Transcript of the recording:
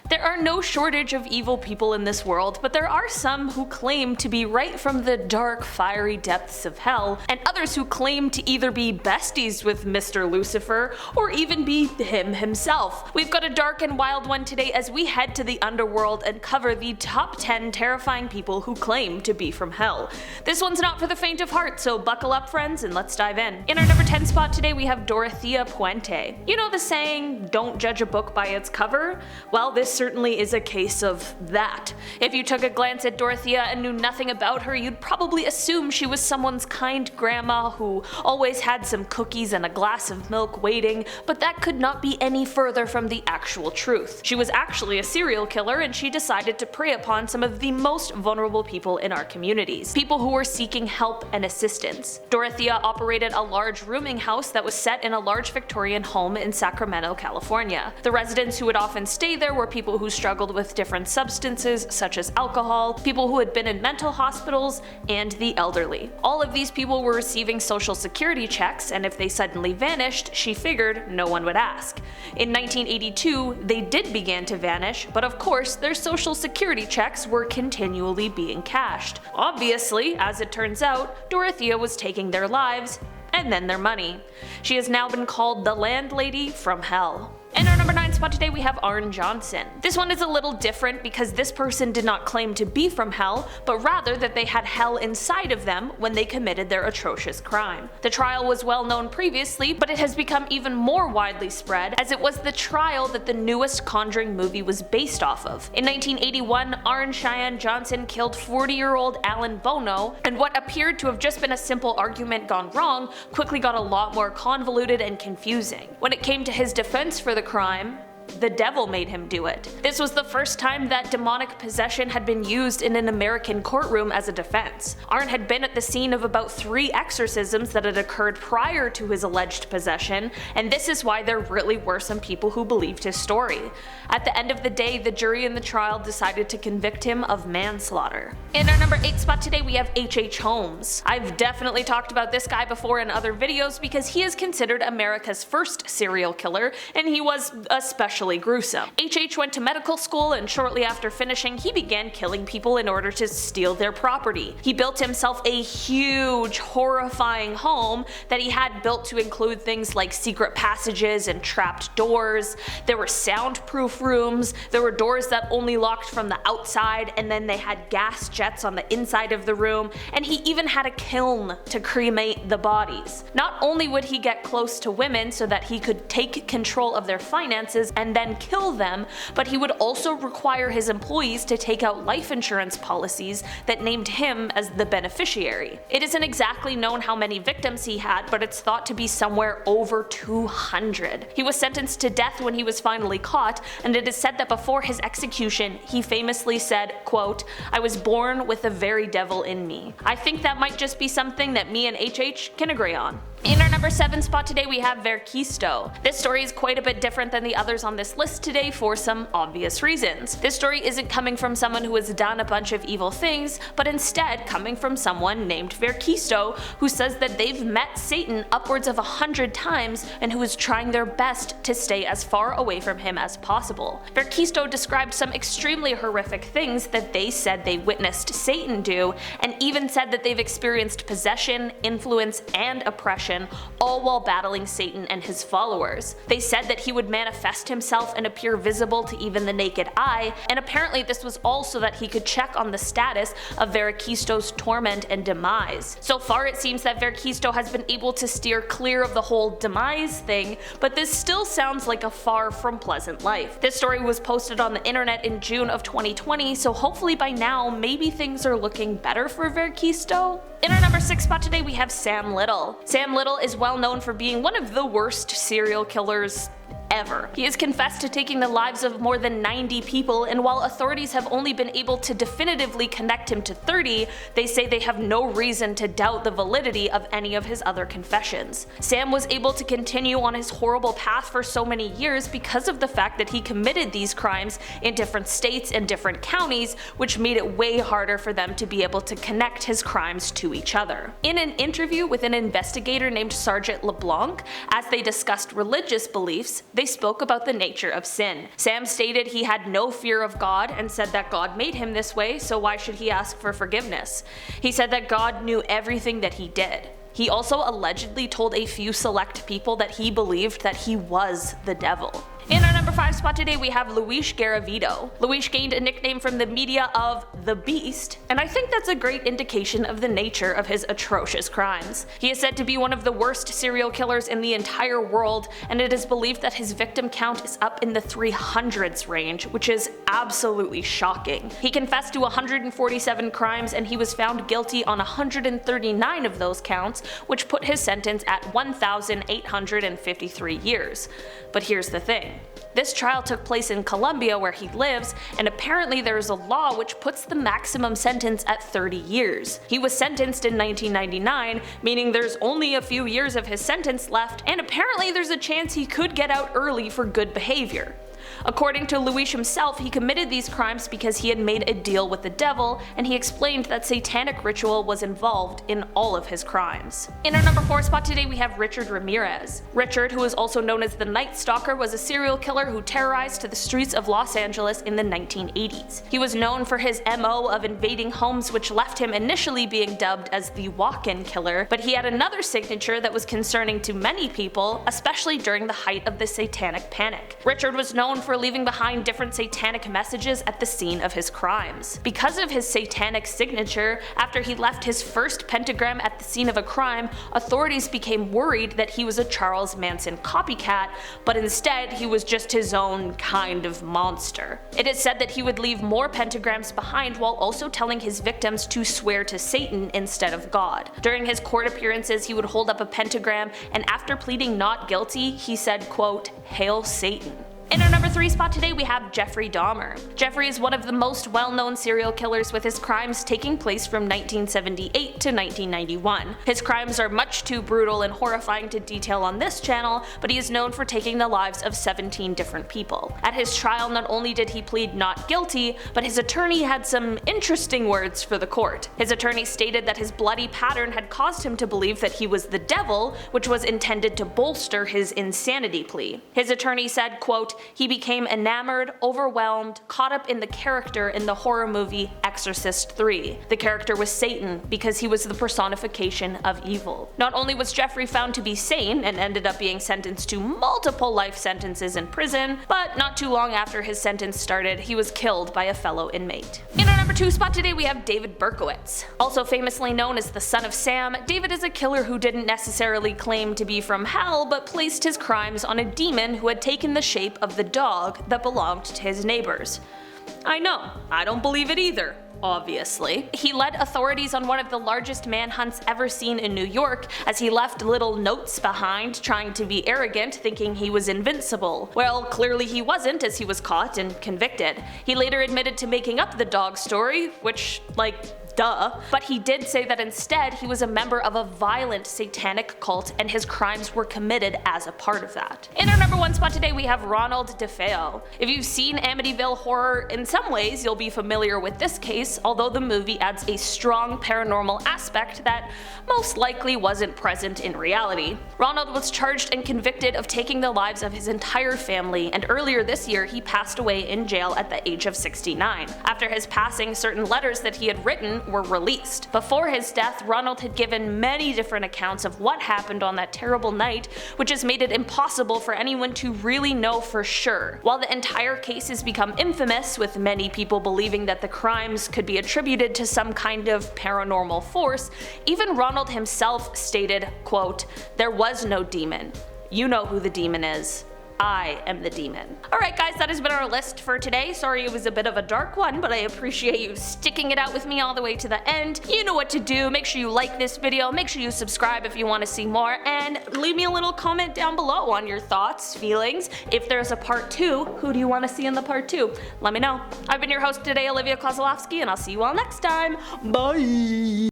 There are no shortage of evil people in this world, but there are some who claim to be right from the dark, fiery depths of hell, and others who claim to either be besties with Mr. Lucifer, or even be him himself. We've got a dark and wild one today as we head to the underworld and cover the top 10 terrifying people who claim to be from hell. This one's not for the faint of heart, so buckle up friends and let's dive in. In our number 10 spot today we have Dorothea Puente. You know the saying, don't judge a book by its cover? Well, this certainly is a case of that. If you took a glance at Dorothea and knew nothing about her, you'd probably assume she was someone's kind grandma who always had some cookies and a glass of milk waiting, but that could not be any further from the actual truth. She was actually a serial killer, and she decided to prey upon some of the most vulnerable people in our communities, people who were seeking help and assistance. Dorothea operated a large rooming house that was set in a large Victorian home in Sacramento, California. The residents who would often stay there were people who struggled with different substances such as alcohol, people who had been in mental hospitals, and the elderly. All of these people were receiving social security checks, and if they suddenly vanished, she figured no one would ask. In 1982, they did begin to vanish, but of course their social security checks were continually being cashed. Obviously, as it turns out, Dorothea was taking their lives and then their money. She has now been called the landlady from hell. In our number 9 spot today we have Arne Johnson. This one is a little different because this person did not claim to be from hell, but rather that they had hell inside of them when they committed their atrocious crime. The trial was well known previously, but it has become even more widely spread as it was the trial that the newest Conjuring movie was based off of. In 1981, Arne Cheyenne Johnson killed 40-year-old Alan Bono, and what appeared to have just been a simple argument gone wrong quickly got a lot more convoluted and confusing. When it came to his defense for the crime, the devil made him do it. This was the first time that demonic possession had been used in an American courtroom as a defense. Arne had been at the scene of about 3 exorcisms that had occurred prior to his alleged possession, and this is why there really were some people who believed his story. At the end of the day, the jury in the trial decided to convict him of manslaughter. In our number 8 spot today we have H.H. Holmes. I've definitely talked about this guy before in other videos because he is considered America's first serial killer, and he was especially gruesome. H.H. went to medical school, and shortly after finishing he began killing people in order to steal their property. He built himself a huge, horrifying home that he had built to include things like secret passages and trapped doors. There were soundproof rooms, there were doors that only locked from the outside, and then they had gas jets on the inside of the room, and he even had a kiln to cremate the bodies. Not only would he get close to women so that he could take control of their finances and then kill them, but he would also require his employees to take out life insurance policies that named him as the beneficiary. It isn't exactly known how many victims he had, but it's thought to be somewhere over 200. He was sentenced to death when he was finally caught, and it is said that before his execution he famously said, quote, "I was born with the very devil in me." I think that might just be something that me and HH can agree on. In our number 7 spot today we have Verkisto. This story is quite a bit different than the others on this list today for some obvious reasons. This story isn't coming from someone who has done a bunch of evil things, but instead coming from someone named Verkisto who says that they've met Satan upwards of 100 times and who is trying their best to stay as far away from him as possible. Verkisto described some extremely horrific things that they said they witnessed Satan do, and even said that they've experienced possession, influence, and oppression, all while battling Satan and his followers. They said that he would manifest himself and appear visible to even the naked eye, and apparently this was all so that he could check on the status of Verkisto's torment and demise. So far it seems that Verkisto has been able to steer clear of the whole demise thing, but this still sounds like a far from pleasant life. This story was posted on the internet in June of 2020, so hopefully by now maybe things are looking better for Verkisto. In our number 6 spot today we have Sam Little. Sam Little is well known for being one of the worst serial killers ever. He has confessed to taking the lives of more than 90 people, and while authorities have only been able to definitively connect him to 30, they say they have no reason to doubt the validity of any of his other confessions. Sam was able to continue on his horrible path for so many years because of the fact that he committed these crimes in different states and different counties, which made it way harder for them to be able to connect his crimes to each other. In an interview with an investigator named Sergeant LeBlanc, as they discussed religious beliefs, They spoke about the nature of sin. Sam stated he had no fear of God and said that God made him this way, so why should he ask for forgiveness? He said that God knew everything that he did. He also allegedly told a few select people that he believed that he was the devil. In our number 5 spot today, we have Luis Garavito. Luis gained a nickname from the media of the Beast, and I think that's a great indication of the nature of his atrocious crimes. He is said to be one of the worst serial killers in the entire world, and it is believed that his victim count is up in the 300s range, which is absolutely shocking. He confessed to 147 crimes, and he was found guilty on 139 of those counts, which put his sentence at 1,853 years. But here's the thing. This trial took place in Colombia, where he lives, and apparently there is a law which puts the maximum sentence at 30 years. He was sentenced in 1999, meaning there's only a few years of his sentence left, and apparently there's a chance he could get out early for good behavior. According to Luis himself, he committed these crimes because he had made a deal with the devil, and he explained that satanic ritual was involved in all of his crimes. In our number 4 spot today, we have Richard Ramirez. Richard, who is also known as the Night Stalker, was a serial killer who terrorized the streets of Los Angeles in the 1980s. He was known for his MO of invading homes, which left him initially being dubbed as the walk-in killer, but he had another signature that was concerning to many people, especially during the height of the Satanic Panic. Richard was known for leaving behind different satanic messages at the scene of his crimes. Because of his satanic signature, after he left his first pentagram at the scene of a crime, authorities became worried that he was a Charles Manson copycat, but instead he was just his own kind of monster. It is said that he would leave more pentagrams behind while also telling his victims to swear to Satan instead of God. During his court appearances, he would hold up a pentagram, and after pleading not guilty, he said, quote, "Hail Satan." In our number 3 spot today, we have Jeffrey Dahmer. Jeffrey is one of the most well-known serial killers, with his crimes taking place from 1978 to 1991. His crimes are much too brutal and horrifying to detail on this channel, but he is known for taking the lives of 17 different people. At his trial, not only did he plead not guilty, but his attorney had some interesting words for the court. His attorney stated that his bloody pattern had caused him to believe that he was the devil, which was intended to bolster his insanity plea. His attorney said, quote, "He became enamored, overwhelmed, caught up in the character in the horror movie Exorcist 3. The character was Satan because he was the personification of evil." Not only was Jeffrey found to be sane and ended up being sentenced to multiple life sentences in prison, but not too long after his sentence started, he was killed by a fellow inmate. In our number 2 spot today, we have David Berkowitz. Also famously known as the Son of Sam, David is a killer who didn't necessarily claim to be from hell, but placed his crimes on a demon who had taken the shape of the dog that belonged to his neighbors. I know, I don't believe it either. Obviously. He led authorities on one of the largest manhunts ever seen in New York, as he left little notes behind trying to be arrogant, thinking he was invincible. Well, clearly he wasn't, as he was caught and convicted. He later admitted to making up the dog story, which, duh. But he did say that instead he was a member of a violent satanic cult, and his crimes were committed as a part of that. In our number 1 spot today, we have Ronald DeFeo. If you've seen Amityville Horror, in some ways you'll be familiar with this case, although the movie adds a strong paranormal aspect that most likely wasn't present in reality. Ronald was charged and convicted of taking the lives of his entire family, and earlier this year he passed away in jail at the age of 69. After his passing, certain letters that he had written were released. Before his death, Ronald had given many different accounts of what happened on that terrible night, which has made it impossible for anyone to really know for sure. While the entire case has become infamous, with many people believing that the crimes could be attributed to some kind of paranormal force, even Ronald himself stated, quote, "There was no demon. You know who the demon is. I am the demon." Alright guys, that has been our list for today. Sorry it was a bit of a dark one, but I appreciate you sticking it out with me all the way to the end. You know what to do. Make sure you like this video, make sure you subscribe if you want to see more, and leave me a little comment down below on your thoughts, feelings. If there's a part 2, who do you want to see in the part 2? Let me know. I've been your host today, Olivia Kozlowski, and I'll see you all next time. Bye!